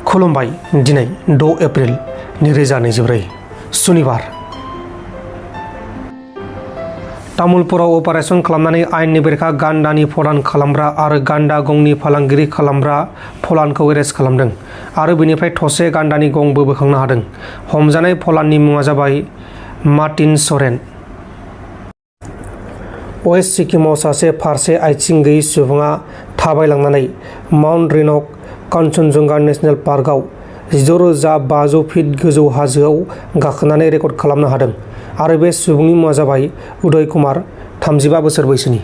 खुलुमबाय दिनै 6 एप्रिल 2024 सुनिबार तामुलपुराव अपारेशन खालामनानै आयेननि बेरेखा गान्दानि फलान खालामग्रा आरो गान्दा गंनि फालांगिरि खालामग्रा फलानखौ एरेस्ट खालामदों आरो बेनिफ्राय थसे गान्दानि गंबो बोखांनो हादों। हमजानाय फलाननि मुङा जाबाय मार्टिन सरेन। वेस्ट सिक्किमाव सासे फारसे आथिं गैयै सुबुङा थाबायलांनानै माउन्ट रेनक कान्चनजंगा नेशनेल पार्कआव 16,500 फिट गोजौ हाजोआव गाखोनानै रेकर्ड खालामनो हादों आरो बे सुबुंनि मुङा जाबाय उदय कुमार, 35 बोसोर बैसोनि।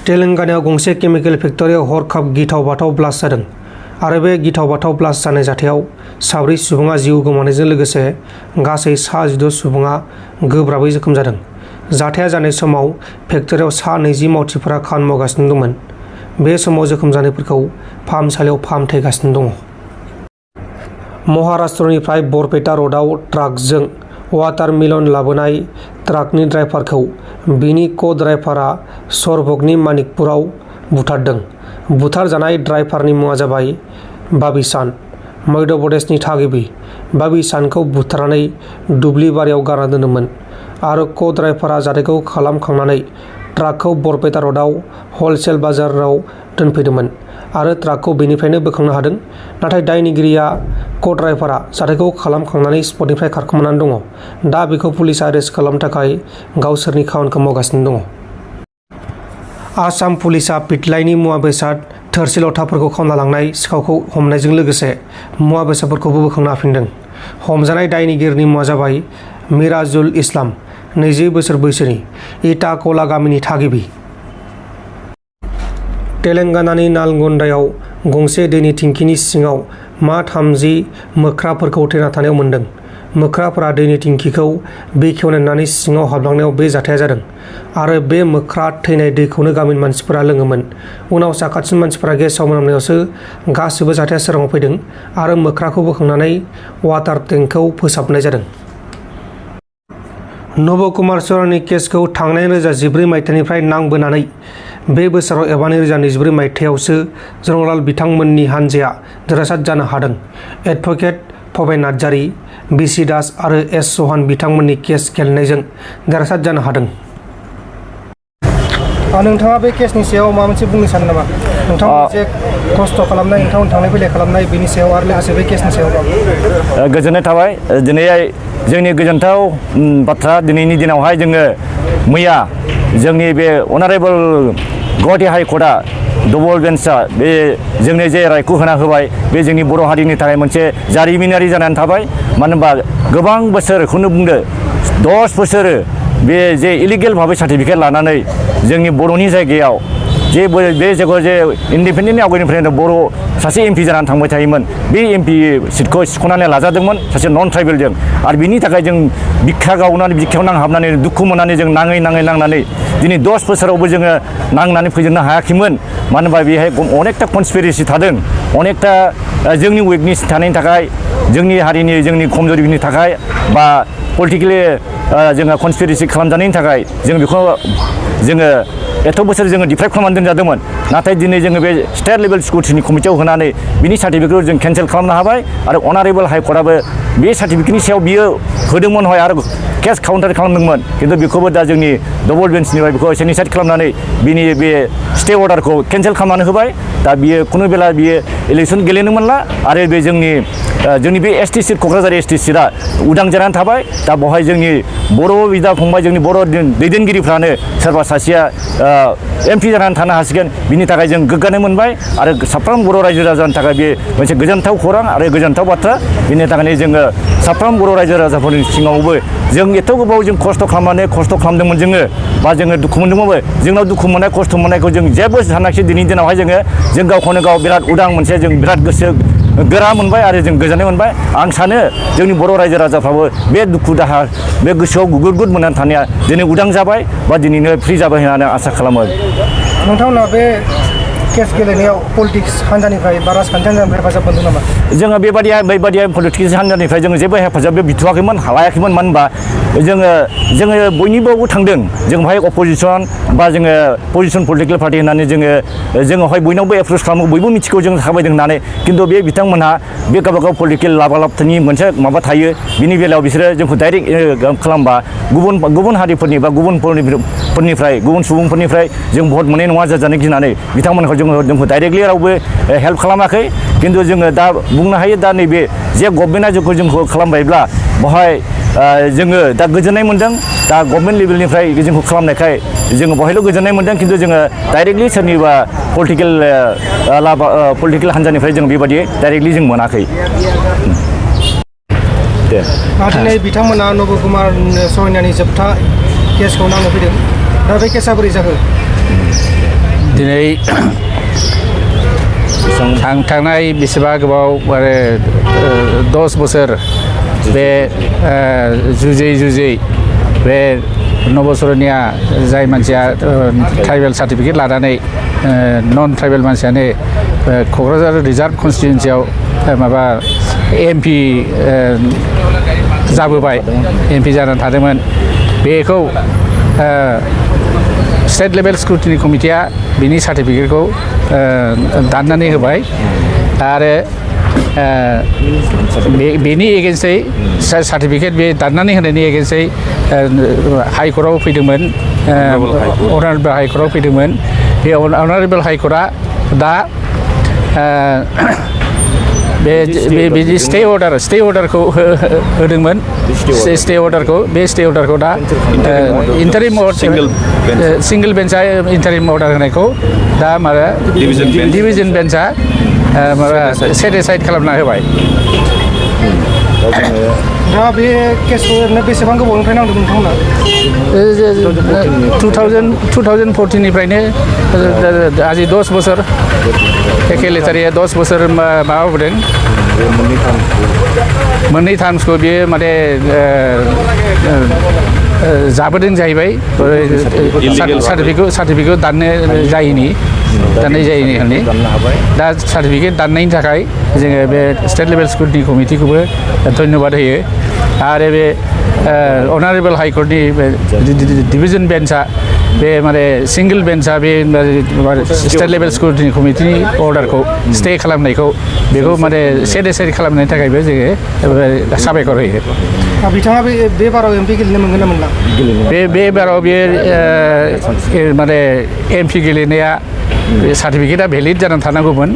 तेलेंगानायाव गंसे केमिकेल फेक्टरियाव हरखाब गिथाव बाथाव ब्लास्ट जादों आरो बे गिथाव बाथाव ब्लास्ट जानाय जाथायाव 4 सुबुङा जिउ गोमानायजों लोगोसे गासै 16 सुबुङा गोब्राबै जोखोम जादों। जाथाया जानाय समाव फेक्टरियाव 20 मावथिफोरा खामानि मावगासिनो दंमोन। बे समाव जोखोम जानायफोरखौ फाहामसालियाव फाहामथायगासिनो दङ। महाराष्ट्रनिफ्राय बरपेटा र'डआव ट्राकजों वाटारमेलन लाबोनाय ट्राकनि ड्राइभारखौ बिनि क'-ड्राइभारा सरभगनि मानिकपुराव बुथारदों। बुथारजानाय ड्राइभारनि मुङा जाबाय बाबी सान, मध्य प्रदेशनि थागिबि। बाबी सानखौ बुथारनानै दुब्लि बारियाव गारना दोनदोंमोन आरो क'-ड्राइभारा जाथायखौ खालामखांनानै ट्राकखौ बरपेटा र'डआव हलसेल बाजाराव दोनफैदोंमोन आरो ट्राकखौ बेनिफ्रायनो बोखांनो हादों। नाथाय दायनिगिरिया क'-ड्राइभारा जाथायखौ खालामखांनानै स्पटनिफ्राय खारखोमानानै दङ। दा बेखौ पुलिसआ एरेस्ट खालामनो थाखाय गावसोरनि खामानिखौ मावगासिनो दङ। आसाम पुलिसआ पिटलाइनि मुवा बेसाद थोरसि लथाफोरखौ खावना लांनाय सिखावखौ हमनायजों लोगोसे मुवा बेसादफोरखौबो बोखांना होफिनदों। हमजानाय दायनिगिरिनि मुङा जाबाय मिराजुल इस्लाम, 20 बोसोर बैसोनि, इटाकला गामिनि थागिबि। तेलेंगानानि नालगन्डायाव गंसे दैनि टेंकिनि सिङाव 30 मोख्राफोरखौ थैना थानायाव मोन्दों। मोख्राफोरा दैनि टेंकिखौ बेखेवनानै सिङाव हाबलांनायाव बे जाथाया जादों आरो बे मोख्रा थैनाय दैखौनो गामिनि मानसिफोरा लोङोमोन। उनाव साखाथिनि मानसिफोरा गेसाव मोनामनायावसो गासिबो जाथाया सोराङाव फैदों आरो मोख्राखौ बोखांनानै वाटार टेंकखौ फोसाबनाय जादों। नब कुमार सरेननि केसखौ थांनाय 2014 मायथाइनिफ्राय नांबोनानै बे बोसोराव एबा 2024 मायथाइयावसो जनरल बिथांमोननि हानजाया देरहासार जानो हादों। एडभोकेट भबेन नार्जारी, बिसि दास आरो एस चौहान बिथांमोननि केस गेलेनायजों देरहासार जानो हादों। नोंथाङा बे केसनि सायाव माबा मोनसे बुंनो सानो नामा? नोंथाङा मोनसे खस्थ' खालामनाय, नोंथांमोन थांलाय फैलाय खालामनाय बेनि सायाव आरो लोगोसे बे केसनि सायाव गोजोननाय थाबाय। दिनै जोंनि गोजोनथाव बाथ्रा, दिनैनि दिनावहाय जोङो मैया जोंनि बे अनारेबल गुवाहाटी हाइकर्टआ डबल बेन्चआ बे जोंनो जे रायखौ होना होबाय, बे जोंनि बर' हारिनि थाखाय मोनसे जारिमिनारि जानानै थाबाय। मानो होनबा गोबां बोसोरखौनो बुंदो, 10 बोसोर बे जे इलिगेल भाबै सार्टिफिकेट लानानै जोंनि बर'नि जायगायाव जे बे जायगायाव जे इन्डिपेन्डेन्टनि आवगायनिफ्रायनो बर' सासे एमपि जानानै थांबाय थायोमोन, बे एमपि सिटखौ सिख'नानै लाजादोंमोन सासे नन ट्राइबेलजों। आरो बिनि थाखाय जों बिखा गावनानै बिखायाव नांहाबनानै दुखु मोननानै जों नांनानै दिनै 10 बोसोरावबो जोङो नांनानै फोजोबनो हायाखैमोन। मानो होनबा बेहाय अनेकथा कनस्पिरेसि थादों, अनेकथा जोंनि उइकनेस थानायनि थाखाय, जोंनि हारिनि जोंनि खमजोरिनि थाखाय बा पलिटिकेलि जोङो कनस्पिरेसि खालामजानायनि थाखाय जों बेखौ जोङो एथ' बोसोर जोङो डिप्राइभ खालामनानै दोनजादोंमोन। नाथाय दिनै जोङो बे स्टेट लेभेल स्क्रुटिनि कमिटियाव होनानै बिनि सार्टिफिकेटखौ जों केन्सेल खालामनो हाबाय आरो अनारेबल हाइकर्टआबो बे सार्टिफिकेटनि सायाव बियो होदोंमोन हय आरो केस काउन्टार खालामदोंमोन, खिन्थु बेखौबो दा जोंनि डबल बेन्चनिफ्राय बेखौ सेनिसाइड खालामनानै बिनि बे स्टे अर्डारखौ केन्सेल खालामनानै होबाय। दा बियो खुनु बेला बियो इलेक्सन गेलेनो मोनला आरो बे जोंनि बे एसटि सिट, क'क्राझार एसटि सिटआ उदां जानानै थाबाय। दा बेवहाय जोंनि बर' बिदा फंबाय, जोंनि बर' दैदेनगिरिफ्रानो सोरबा सासेया एमपि जानानै थानो हासिगोन, बिनि थाखाय जों गोग्गानाय मोनबाय आरो साफ्रोम बर' रायजो राजानि थाखाय बे मोनसे गोजोनथाव खौरां आरो गोजोनथाव बाथ्रा। बिनि थाखायनो जोङो साफ्रोम बर' रायजो राजाफोरनि सिगाङावबो जों एथ' गोबाव जों खस्थ' खालामदोंमोन जोङो, बा जोङो दुखु मोनदोंमोनबो, जोंनाव दुखु मोननाय खस्थ' मोननायखौ जों जेबो सानाखिसै। दिनैनि दिनावहाय जों गावखौनो गाव बिराद उदां मोनसे जों बिराद गोसो गोरा मोनबाय आरो जों गोजोननाय मोनबाय। आं सानो जोंनि बर' रायजो राजाफ्राबो बे दुखु दाहा, बे गोसोआव गुगुर मोननानै थानाया दिनै उदां जाबाय बा दिनैनो फ्रि जाबाय होननानै आसा खालामो। नोंथांमोना बे केस गेलेनायाव पलिटिक्स हान्जानिफ्राय बा राजखान्थि हान्जानिफ्राय हेफाजाब मोनदों नामा? जोङो बेबायदि पलिटिक्स हान्जानिफ्राय जोङो जेबो हेफाजाब बिथ'वाखैमोन लायाखैमोन मानो होनबा जोङो बयनिबो थांदों जों बेहाय अपोजिसन बा जोङो पजिसन पलिटिकेल पार्टि होननानै जोङोहाय बयनावबो एप्रच खालामो बयबो मिथिगौ जों थाबायदों होननानै खिन्थु बे बिथांमोनहा बे गावबागाव पलिटिकेल लाबालाबनि मोनसे माबा थायो बिनि बेलायाव बिसोरो जोंखौ डाइरेक्ट खालामबा गुबुन हारिफोरनि बा गुबुनफोरनिफ्राय गुबुन सुबुंफोरनिफ्राय जों भट मोननाय नङा जाजानो गिनानै बिथांमोनखौ जोंखौ डाइरेक्टलि रावबो हेल्प खालामाखै खिन्थु जोङो दा बुंनो हायो दा नैबे जे गभर्नमेन्टआ जोंखौ खालामबायब्ला बेवहाय जोङो दा गोजोननाय मोन्दों दा गभर्नमेन्ट लेभेलनिफ्राय जोंखौ खालामनायखाय जोङो बेवहायल' गोजोननाय मोन्दों खिन्थु जोङो डाइरेक्टलि सोरनिबा पलिटिकेल हान्जानिफ्राय जों बेबायदि डाइरेक्टलि जों मोनाखै। दिनै बिथांमोना नब कुमार सहायनानि जोबथा केसखौ नांनो फैदों दा बे केसा बोरै जाखो? दिनै थांनाय बेसेबा गोबाव आरो 10 बोसोर बे जुजै बे नबसरनिया जाय मानसिया ट्राइबेल सार्टिफिकेट लानानै नन ट्राइबेल मानसियानो क'क्राझार रिजार्भ कन्स्टिटुवेन्सियाव माबा एमपि जाबोबाय एमपि जानानै थादोंमोन बेखौ स्टेट लेभेल स्क्रुटिनि कमिटिया बिनि सार्टिफिकेटखौ दाननानै होबाय आरो बेनि एगेन्स्टै सार्टिफिकेट बे दाननानै होनायनि एगेन्स्टै हाइकर्टआव फैदोंमोन अनारेबल हाइकर्टआव फैदोंमोन बे अनारेबल हाइकर्टआ दा बे स्टे अर्डारखौ होदोंमोन स्टे अर्डारखौ दा इन्टारिम सिंगल बेन्चआ इन्टारिम अर्डार होनायखौ दा माबा डिभिजन बेन्चआ माबा सेटिसाइड खालामना होबाय। दा बे केसखौ ओरैनो बेसेबां गोबावनिफ्राय नांदों नोंथांमोना? 2014निफ्रायनो आजि 10 बोसोर एखे लेटारिया 10 बोसोर माबाबोदों मोननै टार्म्सखौ बियो माने जाबोदों जाहैबाय सार्टिफिकेट दाननाय जायैनि होननानै दा सार्टिफिकेट दाननायनि थाखाय जोङो बे स्टेट लेभेल स्क्रुटिनि कमिटिखौबो धन्यबाद होयो आरो बे अनारेबल हाइकर्टनि डिभिजन बेन्चआ बे माने सिंगल बेन्चआ बे स्टेट लेभेल स्क्रुटिनि कमिटिनि अर्डारखौ स्टे खालामनायखौ बेखौ माने सेटिसाइड खालामनायनि थाखायबो जोङो साबायखर होयो। बिथाङा बे बाराव एमपि गेलेनो मोनगोन ना मोनला? बे बाराव बे माने एमपि गेलेनाया सार्टिफिकेटआ भेलिड जानानै थानांगौमोन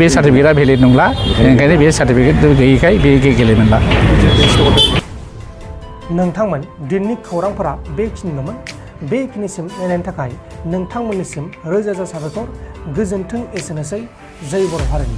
बे सार्टिफिकेटआ भेलिड नंला ओंखायनो बे सार्टिफिकेट गैयैखाय बे गेलेनो मोनला। नोंथांमोन दिनैनि खौरांफोरा बेखिनिल'मोन बेखिनिसिम नायनायनि थाखाय नोंथांमोननिसिम रोजा रोजा साबायखर गोजोन्थों एसेनोसै जै बर' हारिनि।